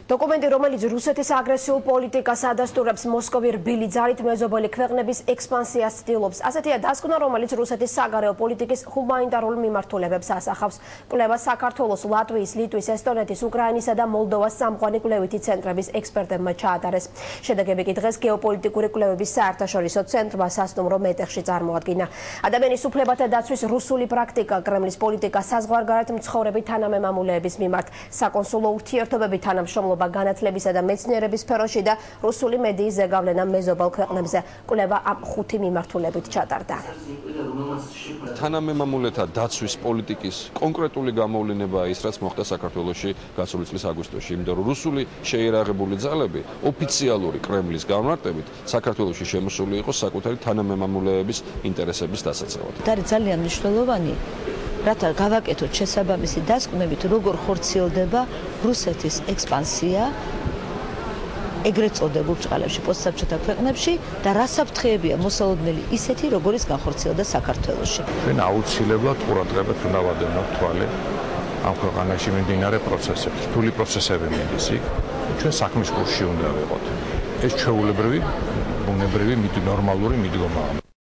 დოკუმენტი, რომელიც რუსეთის აგრესიულ პოლიტიკას ადასტურებს, მოსკოვი რბილი ძალით მეზობელი ქვეყნების ექსპანსიას ცდილობს. ასეთია დასკვნა, რომელიც რუსეთის საგარეო პოლიტიკის ჰუმანიტარულ მიმართულებებს ასახავს. კვლევა საქართველოს, ლატვიის, ლიტვის, ესტონეთის, უკრაინისა და მოლდოვას სამღვანი კვლევითი ცენტრების ექსპერტებმა ჩაატარეს. შედეგები კი დღეს გეოპოლიტიკური კვლევების საერთაშორისო ცენტრმა სასტუმრო მეტეხში წარმოადგინა. ადამიანის უფლებათა დაცვის რუსული პრაქტიკა, კრემლის პოლიტიკა საზღვარგარეთ მცხოვრები თანამემამულეების მიმართ, საკონსულო ურთიერთობები თანამშრომლობა განათლებისა და მეცნიერების სფეროში და რუსული მედიის ზეგავლენა მეზობელ ქვეყნებზე. კვლევა ამ 5 მიმართულებით ჩატარდა. თანამემამულეთა დაცვის პოლიტიკის კონკრეტული გამოვლენებაა ის, რაც მოხდა საქართველოში გასული წლის აგვისტოში, იმიტომ რომ რუსული შეიარაღებული ძალები ოფიციალური კრემლის განმარტებით საქართველოში შემოსული იყო საკუთარი თანამემამულეების ინტერესების დასაცავად. არის ძალიან მნიშვნელოვანი, რათა გავაკეთოთ შესაბამისი დასკვნებით, როგორ ხორციელდება რუსეთის ექსპანსია ეგრეთ წოდებულ ბრჭყალებში, პოსტსაბჭოთა ქვეყნებში და რა საფრთხეებია მოსალოდნელი ისეთი, როგორიც განხორციელდა საქართველოში. ჩვენ აუცილებლად ყურადღებას უნდა ვადევნოთ თვალე ამ ქვეყანაში მიმდინარე პროცესებს. რთული პროცესები მიდის იქ, ჩვენ საქმის კურსში უნდა ვიყოთ. ეს ჩვეულებრივი, ბუნებრივი, ნორმალური მიდგომაა.